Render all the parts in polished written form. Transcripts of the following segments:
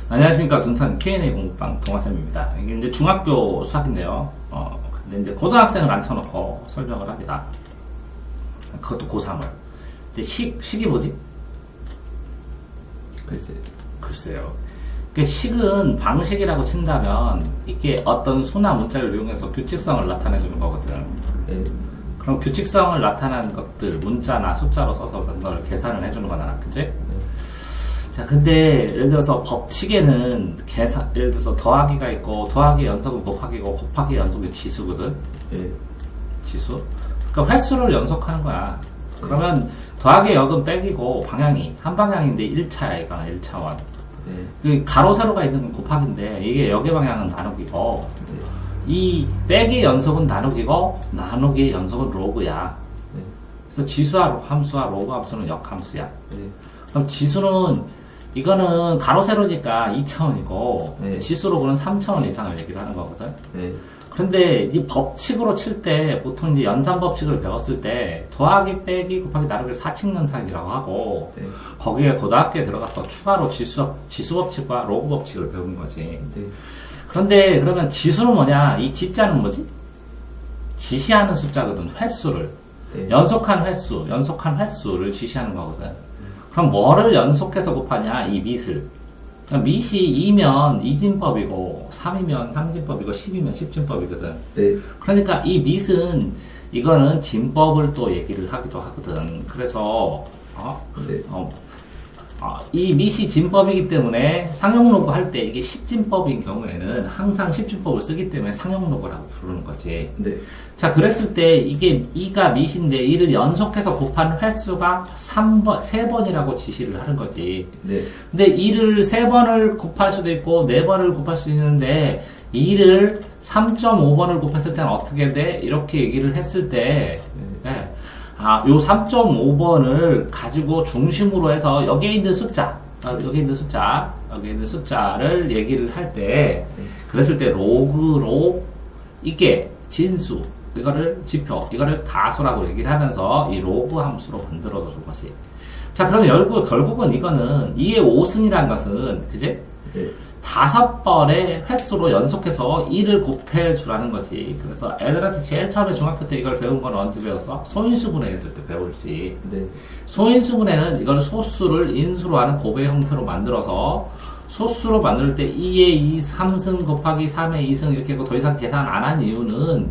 안녕하십니까. 둔산 Q&A 공부방 동화쌤입니다. 이게 이제 중학교 수학인데요. 근데 이제 고등학생을 앉혀놓고 설명을 합니다. 그것도 고3을. 이제 식이 뭐지? 글쎄요. 식은 방식이라고 친다면, 이게 어떤 수나 문자를 이용해서 규칙성을 나타내주는 거거든. 네. 그럼 규칙성을 나타내는 것들, 문자나 숫자로 써서 그걸 계산을 해주는 거잖아. 그치? 자, 근데 예를 들어서 법칙에는 예를 들어서 더하기가 있고, 더하기 연속은 곱하기고, 곱하기 연속이 지수거든. 네. 지수. 그러니까 횟수를 연속하는 거야. 그러면 더하기 역은 빼기고, 방향이 한 방향인데 1차야. 이거는 1차원. 네. 그 가로 세로가 있는 건 곱하기인데, 이게 역의 방향은 나누기고, 네. 이 빼기 연속은 나누기고, 나누기 연속은 로그야. 네. 그래서 지수와 함수와 로그 함수는 역함수야. 네. 그럼 지수는 이거는 가로 세로니까 2차원이고 네. 지수로는 3차원 이상을 얘기를 하는 거거든. 네. 그런데 이 법칙으로 칠 때 보통 이제 연산 법칙을 배웠을 때 더하기 빼기 곱하기 나누기를 사칙연산이라고 하고 네. 거기에 고등학교에 들어가서 추가로 지수 법칙과 로그 법칙을 배우는 거지. 네. 그런데 그러면 지수는 뭐냐? 이 지자는 뭐지? 지시하는 숫자거든. 횟수를. 네. 연속한 횟수를 지시하는 거거든. 그럼 뭐를 연속해서 곱하냐? 이 밑을. 그러니까 밑이 2면 2진법이고, 3이면 3진법이고, 10이면 10진법이거든. 네. 그러니까 이 밑은, 이거는 진법을 또 얘기를 하기도 하거든. 그래서, 네. 이 밑이 진법이기 때문에 상용로그 할 때 이게 10진법인 경우에는 항상 10진법을 쓰기 때문에 상용로그라고 부르는 거지. 네. 자, 그랬을 때 이게 2가 밑인데 이를 연속해서 곱한 횟수가 3번이라고 지시를 하는 거지. 네. 근데 2를 3번을 곱할 수도 있고 4번을 곱할 수도 있는데 2를 3.5번을 곱했을 때는 어떻게 돼? 이렇게 얘기를 했을 때 네. 요 3.5번을 가지고 중심으로 해서 여기에 있는 숫자를 얘기를 할 때, 그랬을 때 로그로 이게 진수, 이거를 지표, 이거를 가수라고 얘기를 하면서 이 로그 함수로 만들어줘 줄 것이. 자, 그러면 결국은 이거는 2의 5승이라는 것은, 그제? 네. 5번의 횟수로 연속해서 2를 곱해주라는 거지. 그래서 애들한테 제일 처음에 중학교 때 이걸 배운 건 언제 배웠어? 소인수분해 했을 때 배울지. 네. 소인수분해는 이걸 소수를 인수로 하는 곱의 형태로 만들어서 소수로 만들 때 2의 2, 3승 곱하기 3의 2승 이렇게 하고 더 이상 계산 안 한 이유는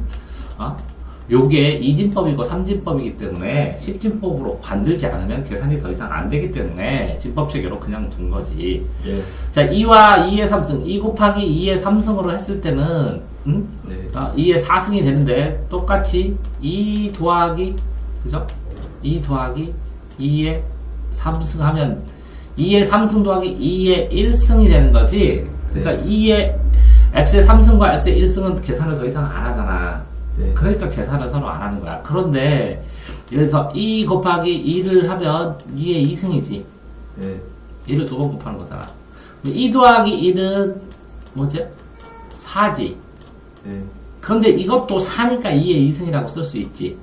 요게 2진법이고 3진법이기 때문에 10진법으로 만들지 않으면 계산이 더 이상 안 되기 때문에 진법 체계로 그냥 둔 거지. 네. 자, 2와 2의 3승, 2 곱하기 2의 3승으로 했을 때는, 네. 2의 4승이 되는데, 똑같이 2 더하기, 그죠? 2 더하기 2의 3승 하면, 2의 3승 더하기 2의 1승이 되는 거지. 그러니까 2의 x의 3승과 x의 1승은 계산을 더 이상 안 하잖아. 네. 그러니까 계산을 서로 안 하는 거야. 그런데, 예를 들어서 2 곱하기 2를 하면 2의 2승이지. 네. 2를 두 번 곱하는 거잖아. 2 더하기 1은 뭐지? 4지. 네. 그런데 이것도 4니까 2의 2승이라고 쓸 수 있지.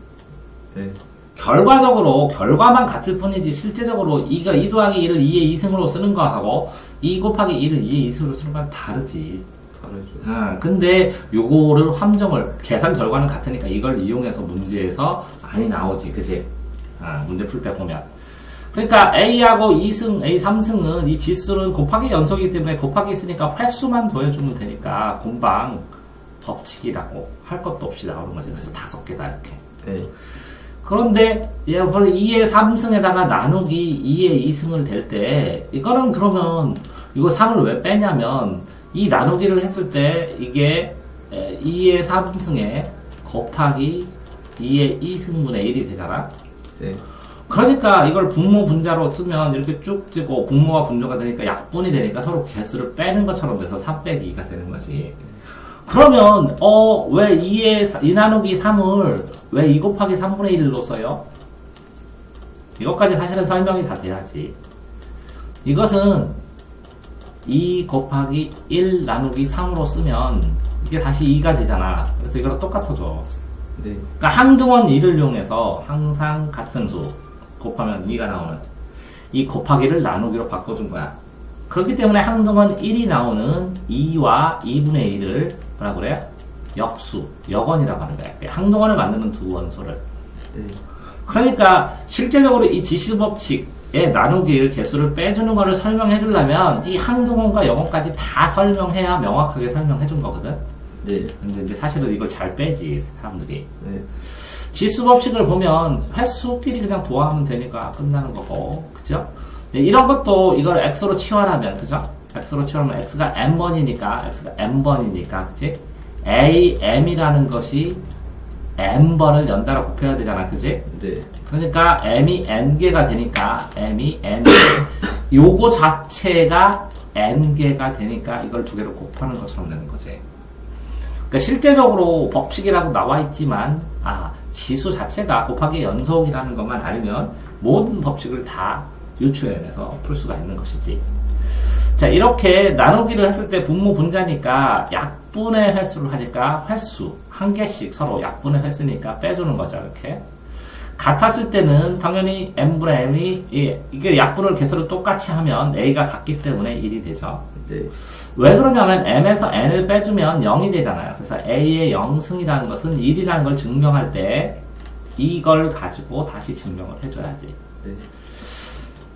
네. 결과적으로 결과만 같을 뿐이지 실제적으로 2 더하기 1을 2의 2승으로 쓰는 거하고 2 곱하기 1을 2의 2승으로 쓰는 거랑 다르지. 다르죠. 근데 요거를 계산 결과는 같으니까 이걸 이용해서 문제에서 많이 나오지. 그치? 문제 풀 때 보면. 그러니까 A하고 2승, A 3승은 이 지수는 곱하기 연속이기 때문에 곱하기 있으니까 횟수만 더해주면 되니까 금방 법칙이라고 할 것도 없이 나오는 거지. 그래서 5개다 이렇게. 네. 그런데 얘가 2의 3승에다가 나누기 2의 2승을 될 때 이거는 그러면 이거 3을 왜 빼냐면 이 나누기를 했을 때 이게 2의 3승에 곱하기 2의 2승분의 1이 되잖아. 네. 그러니까 이걸 분모 분자로 쓰면 이렇게 쭉 뜨고 분모와 분모가 되니까 약분이 되니까 서로 개수를 빼는 것처럼 돼서 3 빼기 2가 되는 거지. 그러면 왜 2 나누기 3을 왜 2 곱하기 3분의 1로 써요? 이것까지 사실은 설명이 다 돼야지. 이것은 2 곱하기 1 나누기 3으로 쓰면 이게 다시 2가 되잖아. 그래서 이거랑 똑같아져. 네. 그러니까 항등원 2를 이용해서 항상 같은 수 곱하면 2가 나오는 이 곱하기를 나누기로 바꿔준 거야. 그렇기 때문에 항등은 1이 나오는 2와 2분의 1을 뭐라 그래요? 역수, 역원이라고 하는 거예요. 항등원을 만드는 두 원소를. 네. 그러니까 실제적으로 이 지수법칙의 나누기를 개수를 빼주는 거를 설명해 주려면 이 항등원과 역원까지 다 설명해야 명확하게 설명해 준 거거든. 네. 근데 이제 사실은 이걸 잘 빼지 사람들이. 네. 지수법칙을 보면 횟수끼리 그냥 도하면 되니까 끝나는 거고, 그죠? 네, 이런 것도 이걸 x로 치환하면, 그죠? x로 치환하면 x가 n번이니까, x가 n번이니까, 그치? am이라는 것이 n번을 연달아 곱해야 되잖아, 그치? 네. 그러니까 m이 n개가 되니까, m이 n 요거 자체가 n개가 되니까 이걸 두 개로 곱하는 것처럼 되는 거지. 그러니까 실제적으로 법칙이라고 나와 있지만, 지수 자체가 곱하기 연속이라는 것만 알면 모든 법칙을 다 유추해내서 풀 수가 있는 것이지. 자, 이렇게 나누기를 했을 때 분모 분자니까 약분의 횟수를 하니까 횟수 한 개씩 서로 약분의 횟수니까 빼주는 거죠. 이렇게 같았을 때는 당연히 n분의 m이 이게 약분을 개수로 똑같이 하면 a가 같기 때문에 1이 되죠. 네. 왜 그러냐면 m에서 n을 빼주면 0이 되잖아요. 그래서 a의 0승이라는 것은 1이라는 걸 증명할 때 이걸 가지고 다시 증명을 해줘야지. 네.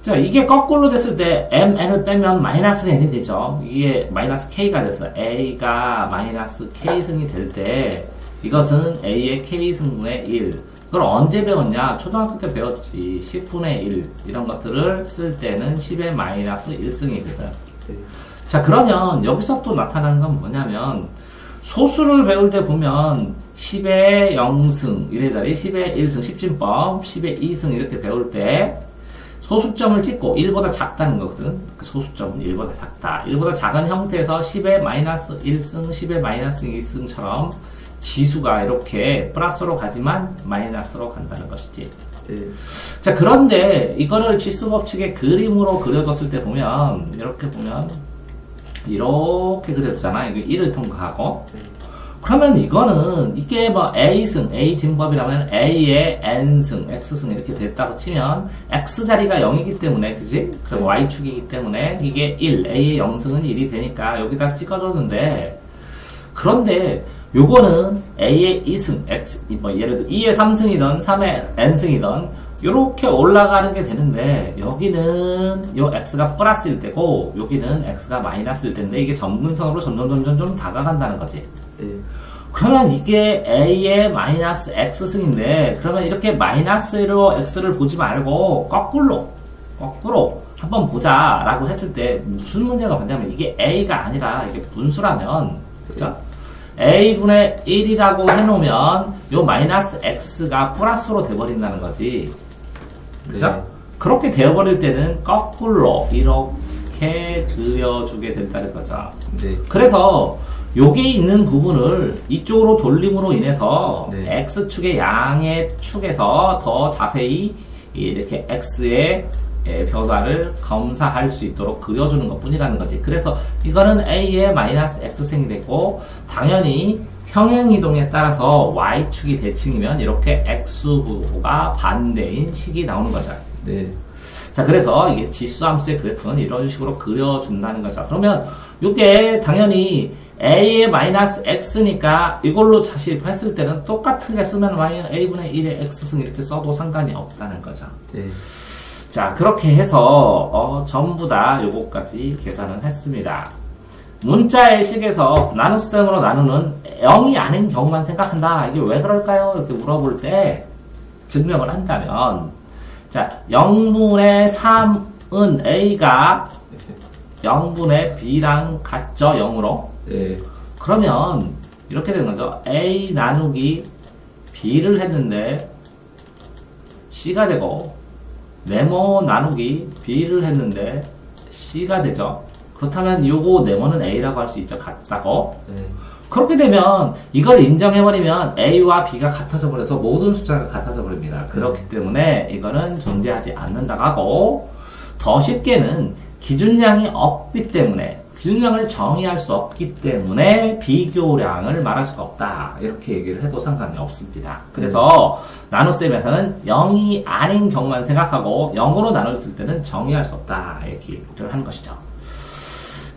자, 이게 거꾸로 됐을 때 mn을 빼면 마이너스 n이 되죠. 이게 마이너스 k가 됐어. a가 마이너스 k승이 될 때 이것은 a의 k승분의 1. 그걸 언제 배웠냐? 초등학교 때 배웠지. 10분의 1 이런 것들을 쓸 때는 10의 마이너스 1승이거든. 네. 자, 그러면 여기서 또 나타나는 건 뭐냐면 소수를 배울 때 보면 10의 0승 이래저래 10의 1승 10진법 10의 2승 이렇게 배울 때 소수점을 찍고 1보다 작다는 거거든. 그 소수점은 1보다 작다. 1보다 작은 형태에서 10의 마이너스 1승 10의 마이너스 2승처럼 지수가 이렇게 플러스로 가지만 마이너스로 간다는 것이지. 네. 자, 그런데 이거를 지수법칙의 그림으로 그려줬을 때 보면 이렇게 보면 이렇게 그려졌잖아. 이거 1을 통과하고. 그러면 이거는 이게 뭐 A승, A 진법이라면 A의 N승, X승 이렇게 됐다고 치면 X 자리가 0이기 때문에, 그지? 그럼 Y축이기 때문에 이게 1, A의 0승은 1이 되니까 여기다 찍어줬는데, 그런데 요거는 A의 2승, X, 뭐 예를 들어 2의 3승이든 3의 N승이든 요렇게 올라가는 게 되는데 여기는 요 x가 플러스일 때고 여기는 x가 마이너스일 텐데 이게 점근선으로 점점 다가간다는 거지. 네. 그러면 이게 a의 마이너스 x승인데 그러면 이렇게 마이너스로 x를 보지 말고 거꾸로 한번 보자 라고 했을 때 무슨 문제가 뭐냐면 이게 a가 아니라 이게 분수라면, 그죠? a분의 1이라고 해놓으면 요 마이너스 x가 플러스로 돼버린다는 거지. 그죠? 네. 그렇게 되어버릴 때는 거꾸로 이렇게 그려주게 된다는 거죠. 네. 그래서 여기 있는 부분을 이쪽으로 돌림으로 인해서 네. x축의 양의 축에서 더 자세히 이렇게 x의 변화를 검사할 수 있도록 그려주는 것 뿐이라는 거지. 그래서 이거는 a의 마이너스 x승이 되고 당연히 평행이동에 따라서 y축이 대칭이면 이렇게 x부호가 반대인 식이 나오는 거죠. 네. 자, 그래서 이게 지수함수의 그래프는 이런 식으로 그려준다는 거죠. 그러면 이게 당연히 a의 마이너스 x니까 이걸로 다시 했을 때는 똑같게 쓰면 a분의 1의 x승 이렇게 써도 상관이 없다는 거죠. 네. 자, 그렇게 해서 전부 다 요거까지 계산을 했습니다. 문자의 식에서 나눗셈으로 나누는 0이 아닌 경우만 생각한다. 이게 왜 그럴까요? 이렇게 물어볼 때 증명을 한다면, 자, 0분의 3은 a가 0분의 b랑 같죠? 0으로. 네. 그러면 이렇게 되는 거죠. a 나누기 b를 했는데 c가 되고 네모 나누기 b를 했는데 c가 되죠. 그렇다면 요거 네모는 a라고 할 수 있죠. 같다고. 네. 그렇게 되면 이걸 인정해버리면 a와 b가 같아져 버려서 모든 숫자가 같아져 버립니다. 그렇기 때문에 이거는 존재하지 않는다고 하고, 더 쉽게는 기준량이 없기 때문에, 기준량을 정의할 수 없기 때문에 비교량을 말할 수가 없다. 이렇게 얘기를 해도 상관이 없습니다. 그래서 나눗셈에서는 0이 아닌 경우만 생각하고 0으로 나눴을 때는 정의할 수 없다. 이렇게 얘기를 하는 것이죠.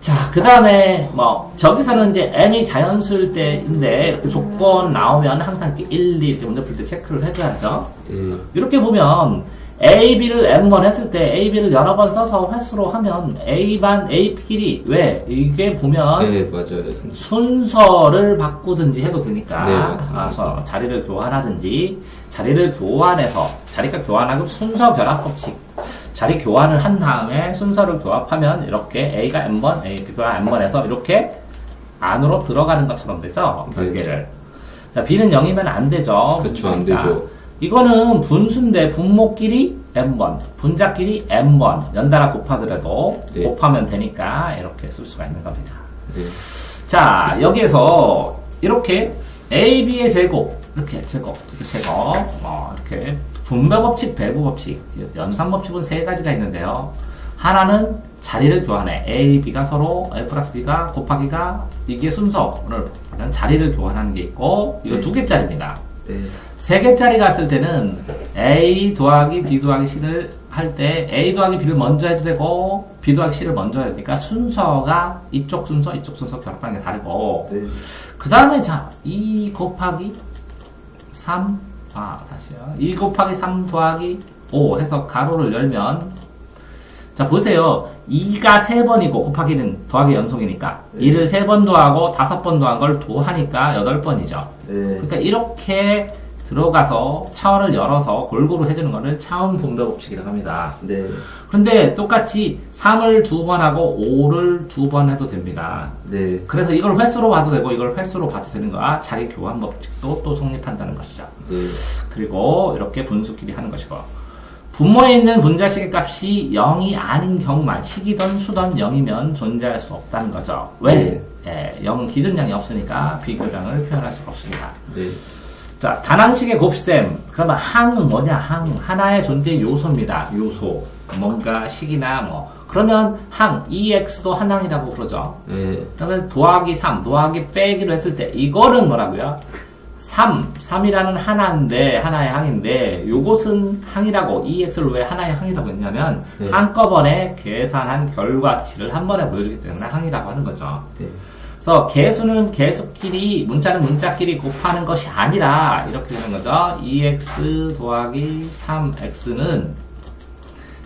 자, 그 다음에, 저기서는 이제 m이 자연수일 때인데, 이렇게 조건 나오면 항상 이렇게 1, 2 이렇게 문제 풀 때 체크를 해줘야죠. 네. 이렇게 보면, A, B를 M번 했을 때, A, B를 여러 번 써서 횟수로 하면, A반, A끼리, 왜? 이게 보면, 네, 맞아요. 선생님. 순서를 바꾸든지 해도 되니까, 네, 맞습니다. 자리를 교환하든지, 자리를 교환해서, 자리가 교환하고 순서 결합 법칙. 자리 교환을 한 다음에 순서를 교합하면 이렇게 A가 N번, B가 N번 해서 이렇게 안으로 들어가는 것처럼 되죠? 별개를. 자, B는 0이면 안 되죠? 그쵸, 안 되죠. 이거는 분수인데 분모끼리 N번, 분자끼리 N번 연달아 곱하더라도 네. 곱하면 되니까 이렇게 쓸 수가 있는 겁니다. 네. 자, 여기에서 이렇게 A, B의 제곱, 이렇게 제곱, 이렇게 분배법칙, 배분법칙, 연산법칙은 세 가지가 있는데요. 하나는 자리를 교환해. A, B가 서로 A 플러스 B가 곱하기가 이게 순서를 자리를 교환하는 게 있고 이거 네. 2개짜리입니다. 네. 3개짜리 갔을 때는 A 더하기 B 더하기 C를 할 때 A 더하기 B를 먼저 해도 되고 B 더하기 C를 먼저 해도 되니까 순서가 이쪽 순서 결합하는 게 다르고 네. 그 다음에 자 2 곱하기 3 다시요. 2 곱하기 3 더하기 5 해서 가로를 열면 자 보세요. 2가 3번이고 곱하기는 더하기 연속이니까 네. 2를 3번 더하고 5번 더한 걸 도하니까 8번이죠. 네. 그러니까 이렇게 들어가서 차원을 열어서 골고루 해주는 거를 차원 분배 법칙이라고 합니다. 네. 근데 똑같이 3을 2번 하고 5를 2번 해도 됩니다. 네. 그래서 이걸 횟수로 봐도 되고 이걸 횟수로 봐도 되는 거야. 자리 교환 법칙도 또 성립한다는 것이죠. 네. 그리고 이렇게 분수끼리 하는 것이고 분모에 있는 분자식의 값이 0이 아닌 경우만 식이든 수든 0이면 존재할 수 없다는 거죠. 왜? 0은 기준량이 없으니까 비교량을 표현할 수가 없습니다. 네. 자, 단항식의 곱셈. 그러면 항은 뭐냐? 항. 하나의 존재 요소입니다. 요소. 뭔가 식이나 뭐. 그러면 항, EX도 한 항이라고 그러죠. 네. 그러면 더하기 3, 더하기 빼기로 했을 때, 이거는 뭐라고요? 3이라는 하나인데, 하나의 항인데, 요것은 항이라고, EX를 왜 하나의 항이라고 했냐면, 네. 한꺼번에 계산한 결과치를 한 번에 보여주기 때문에 항이라고 하는 거죠. 네. 그래서 개수는 개수끼리, 문자는 문자끼리 곱하는 것이 아니라, 이렇게 되는 거죠. 2x 더하기 3x는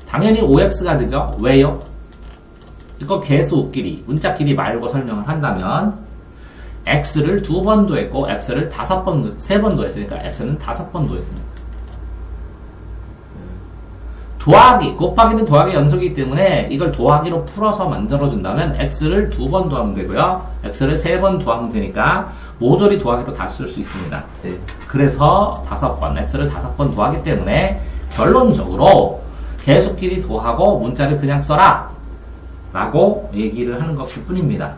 당연히 5x가 되죠. 왜요? 이거 개수끼리, 문자끼리 말고 설명을 한다면, x를 2번 더했고, x를 3번 더했으니까, x는 5번 더했습니다. 더하기, 곱하기는 더하기 연속이기 때문에 이걸 더하기로 풀어서 만들어준다면 x를 2번 더하면 되고요. x를 3번 더하면 되니까 모조리 더하기로 다 쓸 수 있습니다. 네. 그래서 5번, x를 5번 더하기 때문에 결론적으로 개수끼리 더하고 문자를 그냥 써라 라고 얘기를 하는 것일 뿐입니다.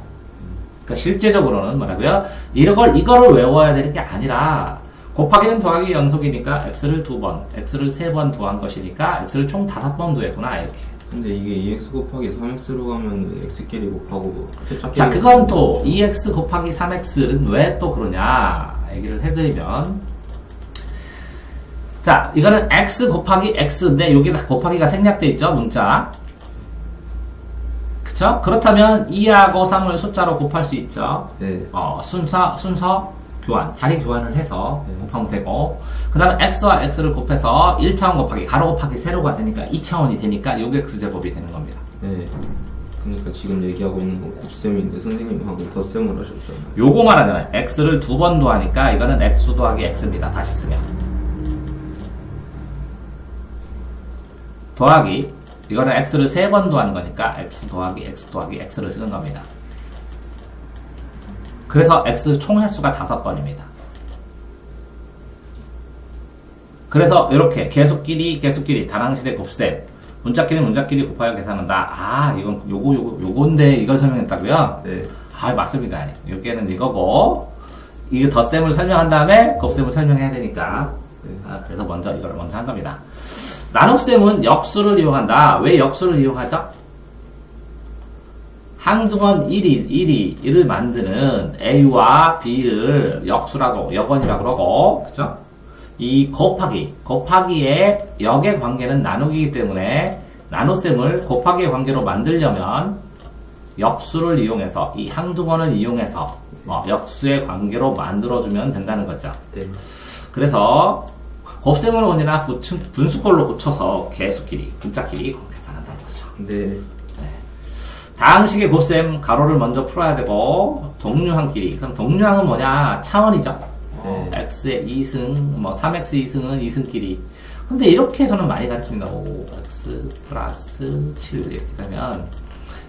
그러니까 실제적으로는 뭐라고요? 이거를 외워야 되는 게 아니라 곱하기는 더하기 연속이니까 x를 2번, x를 3번 더한 것이니까 x를 총 5번 더했구나 이렇게. 근데 이게 2x 곱하기 3x로 가면 x끼리 곱하고 자, 그건 또 2x 곱하기 3x는 왜 또 그러냐 얘기를 해드리면 자, 이거는 x 곱하기 x인데 여기다 곱하기가 생략돼 있죠, 문자. 그쵸? 그렇다면 2하고 3을 숫자로 곱할 수 있죠. 네. 순서 교환, 자리 교환을 해서 곱하면 되고, 그 다음에 x와 x를 곱해서 1차원 곱하기, 가로 곱하기 세로가 되니까 2차원이 되니까 6x제곱이 되는 겁니다. 네. 그러니까 지금 얘기하고 있는 건 곱셈인데 선생님하고 덧셈을 하셨잖아요. 요거 말하잖아요. x를 2번 더하니까 이거는 x 더하기 x입니다. 다시 쓰면. 더하기, 이거는 x를 3번 더하는 거니까 x 더하기 x를 쓰는 겁니다. 그래서 x 총 횟수가 5번입니다. 그래서 이렇게 개수끼리 단항식의 곱셈, 문자끼리 곱하여 계산한다. 이건 요건데 이걸 설명했다고요? 네. 맞습니다. 여기에는 이거고 이게 덧셈을 설명한 다음에 곱셈을 설명해야 되니까 네. 그래서 이걸 먼저 한 겁니다. 나눗셈은 역수를 이용한다. 왜 역수를 이용하죠? 항등원 1을 만드는 A와 B를 역원이라고 그러고, 그죠? 이 곱하기의 역의 관계는 나누기이기 때문에 나눗셈을 곱하기의 관계로 만들려면 역수를 이용해서 이 한두 번을 이용해서 역수의 관계로 만들어주면 된다는 거죠. 네. 그래서 곱셈을 언제나 분수꼴로 고쳐서 개수끼리, 분자끼리 계산한다는 거죠. 네. 다항식의 곱셈 가로를 먼저 풀어야 되고 동류항끼리. 그럼 동류항은 뭐냐? 차원이죠. 네. x의 2승, 뭐 3x 2승은 2승끼리. 근데 이렇게 해서는 많이 가르칩니다. 5x 플러스 7 이렇게 되면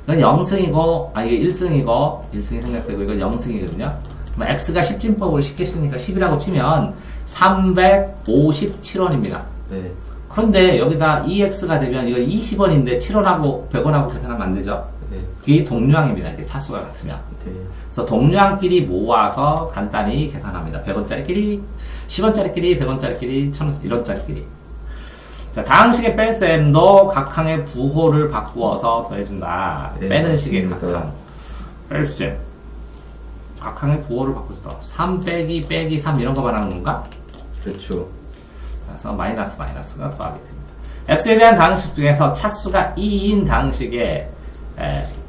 이건 0승이고 이게 1승이고 1승이 생략되고 이건 0승이거든요. 그럼 x가 10진법을 쉽게 쓰니까 10이라고 치면 357원입니다. 네. 그런데 여기다 2x가 되면 이거 20원인데 7원하고 100원하고 계산하면 안 되죠. 네. 그게 동류항입니다. 이게 차수가 같으면. 네. 그래서 동류항끼리 모아서 간단히 계산합니다. 100원짜리끼리, 10원짜리끼리, 100원짜리끼리, 1000원짜리끼리. 자, 다항식의 뺄셈도 각항의 부호를 바꾸어서 더해준다. 네, 빼는 식의 맞습니다. 각항. 뺄셈. 각항의 부호를 바꾸준다. 3 빼기 빼기 3 이런 거 말하는 건가? 그렇죠. 그래서 마이너스가 더하게 됩니다. x에 대한 다항식 중에서 차수가 2인 다항식의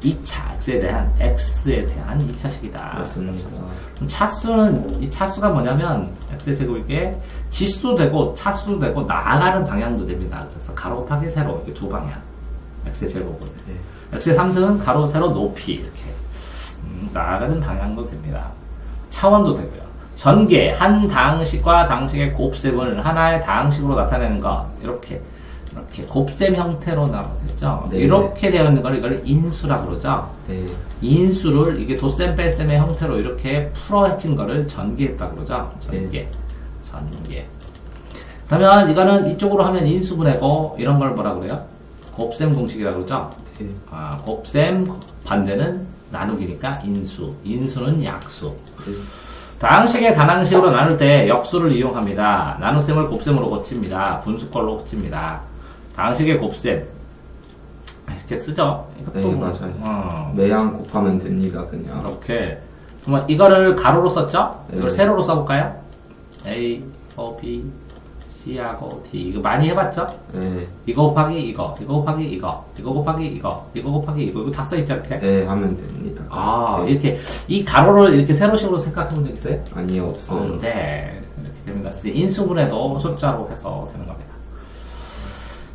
2차, x에 대한 2차식이다. 맞습니다. 그럼 차수는, 이 차수가 뭐냐면, x의 제곱이게 지수도 되고, 차수도 되고, 나아가는 방향도 됩니다. 그래서 가로 곱하기 세로, 이렇게 두 방향. x의 제곱은. 네. x의 3승은 가로, 세로, 높이, 이렇게. 나아가는 방향도 됩니다. 차원도 되고요. 전개, 한 다항식과 다항식의 곱셈을 하나의 다항식으로 나타내는 것. 이렇게 곱셈 형태로 나오죠. 네. 이렇게 되어 있는 걸 이걸 인수라고 그러죠. 네. 인수를 이게 덧셈 뺄셈의 형태로 이렇게 풀어헤친 거를 전개했다고 그러죠. 전개. 그러면 이거는 이쪽으로 하면 인수분해고 이런 걸 뭐라 그래요? 곱셈 공식이라고 그러죠. 네. 곱셈 반대는 나누기니까 인수. 인수는 약수. 네. 다항식의 단항식으로 나눌 때 역수를 이용합니다. 나눗셈을 곱셈으로 고칩니다. 분수꼴로 고칩니다. 다항식의 곱셈 이렇게 쓰죠. 이것도 네, 맞아요. 매양 곱하면 됩니다, 그냥. 이렇게. 그러면 이거를 가로로 썼죠? 이걸 네. 세로로 써볼까요? A, B, C하고 D. 이거 많이 해봤죠? 네. 이거 곱하기 이거 곱하기 이거 곱하기 이거 곱하기 이거 다 써있죠, 이렇게? 네, 하면 됩니다. 이렇게 이 가로를 이렇게 세로식으로 생각해본 적 있어요? 아니요, 없어요. 네, 이렇게 됩니다. 그래서 인수분해도 숫자로 해서 되는 겁니다.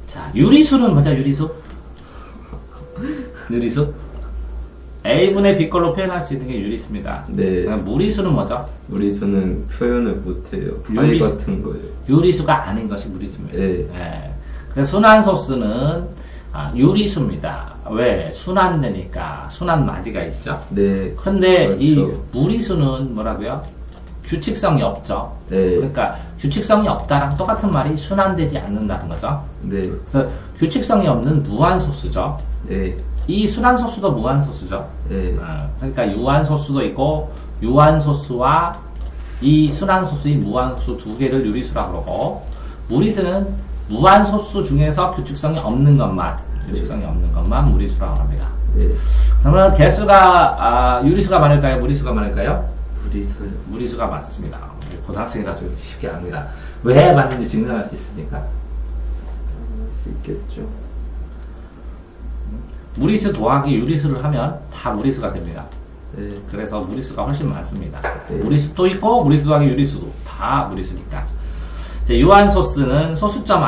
자, 유리수는 뭐죠? 유리수? A분의 B걸로 표현할 수 있는 게 유리수입니다. 네. 무리수는 뭐죠? 무리수는 표현을 못해요. 유리- 파이 같은 거예요. 유리수가 아닌 것이 무리수입니다. 네. 예. 그래서 순환소수는 유리수입니다. 왜? 순환되니까 순환 마디가 있죠. 네. 그런데 이 그렇죠. 무리수는 뭐라고요? 규칙성이 없죠. 네. 그러니까 규칙성이 없다랑 똑같은 말이 순환되지 않는다는 거죠. 네. 그래서 규칙성이 없는 무한소수죠. 네. 이 순환소수도 무한소수죠. 네. 그러니까 유한소수도 있고 유한소수와 이 순환소수인 무한소수 두 개를 유리수라고 그러고 무리수는 무한소수 중에서 규칙성이 없는 것만 무리수라고 합니다. 네. 그러면 개수가 유리수가 많을까요? 무리수가 많을까요? 무리수요. 무리수가 많습니다. 고등학생이라서 쉽게 압니다. 왜 맞는지 증명할 수 있으니까. 할 수 있겠죠. 무리수 더하기 유리수를 하면 다 무리수가 됩니다. 네. 그래서 무리수가 훨씬 많습니다. 네. 무리수도 있고 무리수 더하기 유리수도 다 무리수니까. 이제 유한소수는 소수점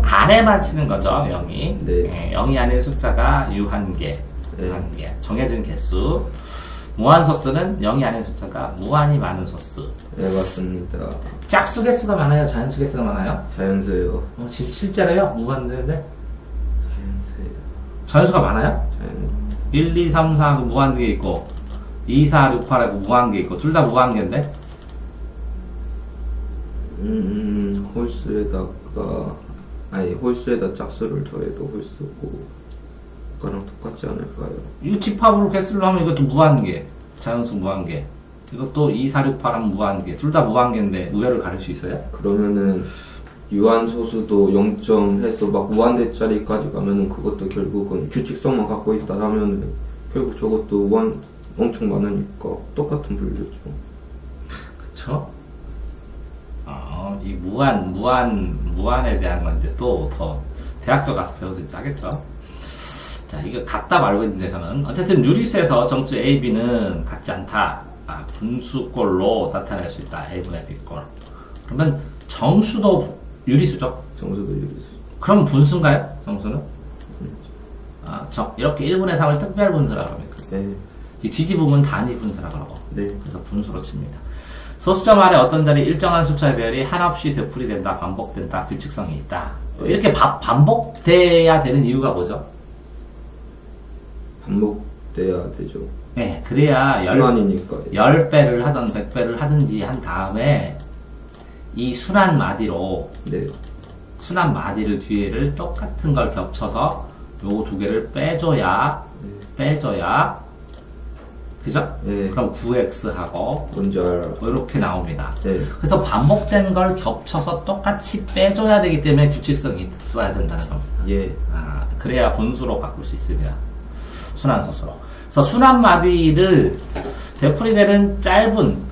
아래만 치는 거죠. 0이. 네. 0이 아닌 숫자가 유한계. 네. 유한계. 정해진 개수. 무한소수는 0이 아닌 숫자가 무한히 많은 소수. 네, 맞습니다. 짝수 개수가 많아요? 자연수 개수가 많아요? 자연수요. 실제로요? 무한대인데? 자연수요. 자연수가 많아요? 자연수. 1, 2, 3, 4 하고 무한계 있고 2, 4, 6, 8 하고 무한계 있고 둘 다 무한계인데? 홀수에다 짝수를 더해도 홀수고 그거랑 똑같지 않을까요? 이 집합으로 개수를 하면 이것도 무한계. 자연수 무한계. 이것도 2, 4, 6, 8 하면 무한계. 둘 다 무한계인데 무효를 가릴 수 있어요? 그러면은 유한소수도 0점 해서 막 무한대짜리까지 가면은 그것도 결국은 규칙성만 갖고 있다 하면은 결국 저것도 엄청 많으니까 똑같은 분류죠. 그쵸? 이 무한에 대한 건 이제 또 더 대학교 가서 배우든지 하겠죠. 자, 이거 같다 말고 있는 데서는 어쨌든 유리수에서 정수 A, B는 같지 않다. 분수꼴로 나타낼 수 있다. A분의 B꼴. 그러면 정수도 유리수죠? 정수도 유리수. 그럼 분수인가요? 정수는? 이렇게 1분의 3을 특별 분수라고 합니다. 네. 이 뒤집으면 단위 분수라고 하고. 네. 그래서 분수로 칩니다. 소수점 아래 어떤 자리 일정한 숫자의 배열이 한없이 되풀이된다, 반복된다, 규칙성이 있다. 이렇게 반복돼야 되는 이유가 뭐죠? 반복돼야 되죠. 네, 그래야 순환이니까. 10배를 하든 100배를 하든지 한 다음에 이 순환 마디로 네. 순환 마디를 뒤에를 똑같은 걸 겹쳐서 요 두 개를 빼줘야 그죠? 네. 그럼 9x하고 뭔지 알아. 이렇게 나옵니다. 네. 그래서 반복된 걸 겹쳐서 똑같이 빼줘야 되기 때문에 규칙성이 있어야 된다는 겁니다. 예. 그래야 분수로 바꿀 수 있습니다. 순환소수로. 그래서 순환 마디를 되풀이되는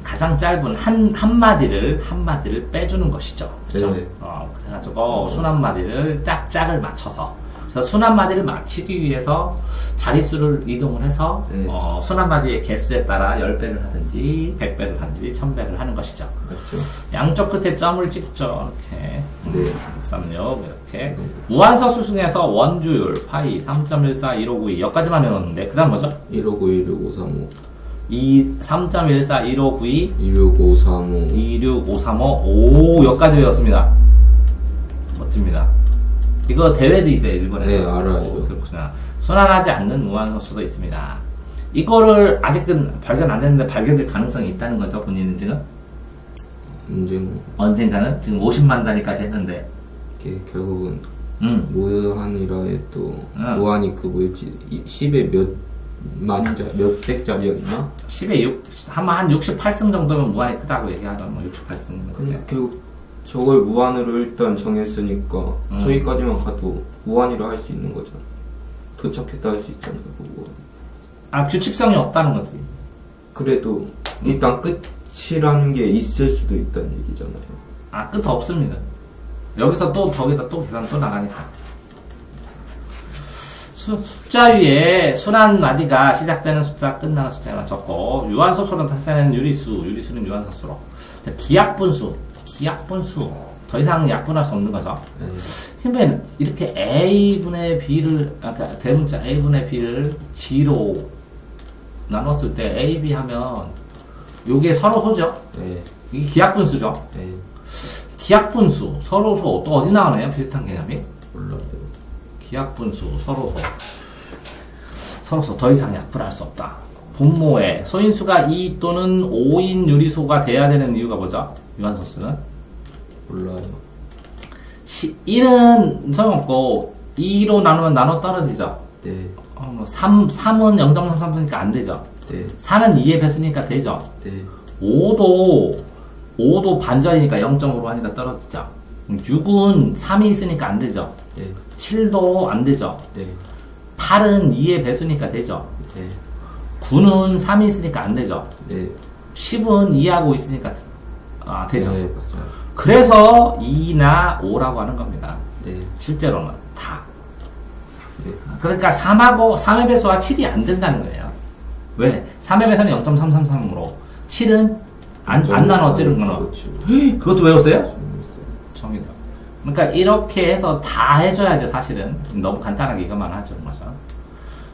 가장 짧은 한 마디를 빼주는 것이죠. 그죠? 네. 그래가지고 순환 마디를 짝짝을 맞춰서. 그래서 순환 마디를 맞추기 위해서 자릿수를 이동을 해서 네. 순환 마디의 개수에 따라 10배를 하든지 100배를 하든지 1000배를 하는 것이죠. 맞죠. 양쪽 끝에 점을 찍죠. 이렇게. 네. 136 이렇게. 무한서수 중에서 원주율 파이 3.14 1592 여기까지만 해놓는데 그 다음 뭐죠? 159, 16535. 3.14 1592 26535. 26535 오 여기까지 배웠습니다. 멋집니다. 이거 대회도 있어요, 일본에서. 네, 알아요. 그렇구나. 순환하지 않는 무한소수도 있습니다. 이거를 아직은 발견 안 됐는데 발견될 가능성이 있다는 거죠, 본인은 지금? 언젠가는? 지금 50만 단위까지 했는데. 이게 결국은 무한이라에 또 무한이 그 뭐였지? 10에 몇 백짜리였나? 10에 6, 한 68승 정도면 무한이 크다고 얘기하던 뭐 68승. 근데 결국 저걸 무한으로 일단 정했으니까 저기까지만 가도 무한이라 할 수 있는 거잖아. 도착했다 할 수 있잖아요. 그거. 규칙성이 없다는 거지. 그래도 일단 끝이라는 게 있을 수도 있다는 얘기잖아요. 끝 없습니다. 여기서 거기다 또 계산 또 나가니까. 숫자 위에 순환 마디가 시작되는 숫자, 끝나는 숫자에 맞췄고, 유한소수로 나타내는 유리수는 유한소수로. 자, 기약분수. 더 이상 약분할 수 없는 거죠. 신부는 이렇게 A분의 B를, 대문자 A분의 B를 G로 나눴을 때 A, B 하면, 요게 서로 소죠? 네. 이게 기약분수죠? 네. 기약분수, 서로소, 또 어디 나오네요? 비슷한 개념이? 몰라요. 기약분수, 서로소, 더 이상 약분할 수 없다. 분모에 소인수가 2 또는 5인 유리소가 돼야 되는 이유가 뭐죠? 유한소수는? 몰라요. 1은 소용없고 2로 나누면 나눠 떨어지죠? 네. 3은 0.33이니까 안 되죠? 네. 4는 2의 배수니까 되죠? 네. 5도 반절이니까 0.5로 하니까 떨어지죠? 6은 3이 있으니까 안 되죠? 네. 7도 안 되죠? 네. 8은 2의 배수니까 되죠? 네. 9는 3이 있으니까 안 되죠? 네. 10은 2하고 있으니까 되죠? 네, 맞아요. 그래서 2나 5라고 하는 겁니다. 네. 실제로는 다. 네. 그러니까 3의 배수와 7이 안 된다는 거예요. 왜? 3의 배수는 0.333으로 7은 안 나눠지는 거는 그렇죠. 그것도 외웠어요? 정이다. 그러니까 이렇게 해서 다 해줘야죠. 사실은 너무 간단하게 이것만 하죠. 맞아.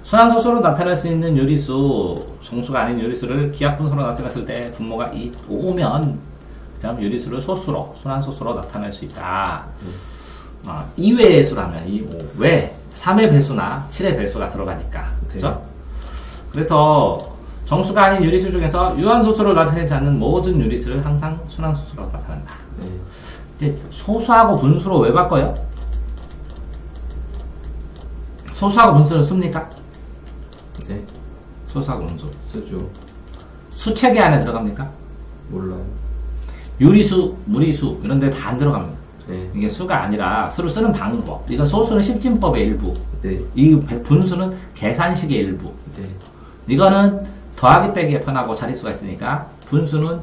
순환소수로 나타낼 수 있는 유리수, 정수가 아닌 유리수를 기하분수로 나타냈을 때 분모가 5면 그 다음 유리수를 순환소수로 나타낼 수 있다. 2외의 수라면 2, 5. 왜? 3의 배수나 7의 배수가 들어가니까. 그죠? 네. 그래서 정수가 아닌 유리수 중에서 유한소수로 나타내지 않는 모든 유리수를 항상 순환소수로 나타낸다. 네. 이제 소수하고 분수로 왜 바꿔요? 소수하고 분수는 수입니까? 네. 소수하고 분수. 쓰죠. 수체계 안에 들어갑니까? 몰라요. 유리수, 무리수 이런 데 다 안 들어갑니다. 네. 이게 수가 아니라 수를 쓰는 방법. 이건 소수는 십진법의 일부. 네. 이 분수는 계산식의 일부. 네. 이거는 더하기 빼기에 편하고 자릿수가 있으니까 분수는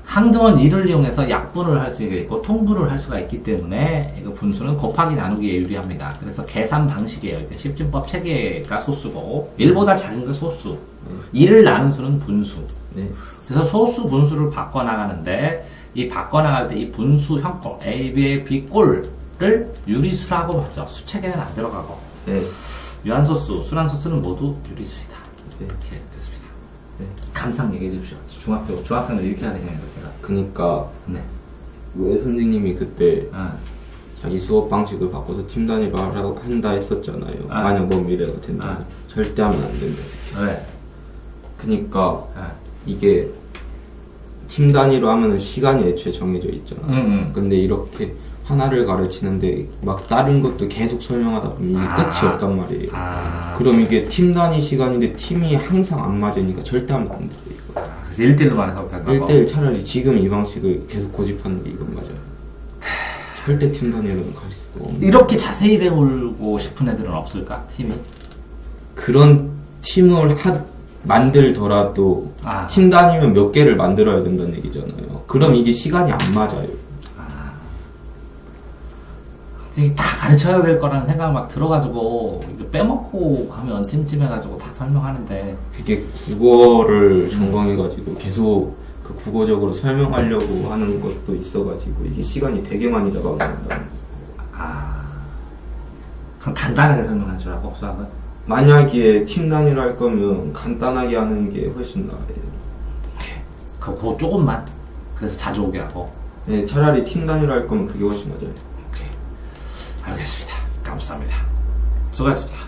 항등은 이를 이용해서 약분을 할 수 있고 통분을 할 수가 있기 때문에 이거 분수는 곱하기 나누기에 유리합니다. 그래서 계산 방식이에요. 이렇게 십진법 체계가 소수고 1보다 작은 게 소수, 2를 나눈 수는 분수. 네. 그래서 소수 분수를 바꿔나가는데 이 바꿔나갈 때 이 분수 형꼴 A, B의 B꼴을 유리수라고 하죠. 수체계는 안 들어가고 네. 유한소수, 순환소수는 모두 유리수이다. 네. 이렇게 됐습니다. 네. 감상 얘기해 주십시오. 중학생을 이렇게 하게 생각해요, 제가. 그니까 네. 왜 선생님이 그때 아, 자기 수업 방식을 바꿔서 팀 단위로 하라고 한다 했었잖아요. 아. 만약 너 미래가 된다면 아. 절대 하면 안 된다. 왜? 그니까 아, 이게 팀 단위로 하면은 시간이 애초에 정해져 있잖아. 근데 이렇게 하나를 가르치는데 막 다른 것도 계속 설명하다 보면 이게 끝이 없단 말이에요. 아, 그럼 이게 팀 단위 시간인데 팀이 항상 안 맞으니까 절대 하면 안 돼. 이거. 그래서 1대1로만 해서 그런가 봐. 1대1 차라리 지금 이 방식을 계속 고집하는 게 이건 맞아요. 절대 팀 단위로는 갈 수가 없는. 이렇게 자세히 배우고 싶은 애들은 없을까? 팀이? 그런 팀을 만들더라도 아. 팀 단위면 몇 개를 만들어야 된다는 얘기잖아요. 그럼 이게 시간이 안 맞아요. 이게 다 가르쳐야 될 거라는 생각 막 들어가지고 이거 빼먹고 하면 찜찜해가지고 다 설명하는데 그게 국어를 전공해가지고 계속 그 국어적으로 설명하려고 하는 것도 있어가지고 이게 시간이 되게 많이 잡아먹는다. 그럼 간단하게 설명한 줄 알고 수학은? 만약에 팀 단위로 할 거면 간단하게 하는 게 훨씬 나아요. 그거 조금만 그래서 자주 오게 하고. 네, 차라리 팀 단위로 할 거면 그게 훨씬 맞아요. 오케이. 알겠습니다. 감사합니다. 수고하셨습니다.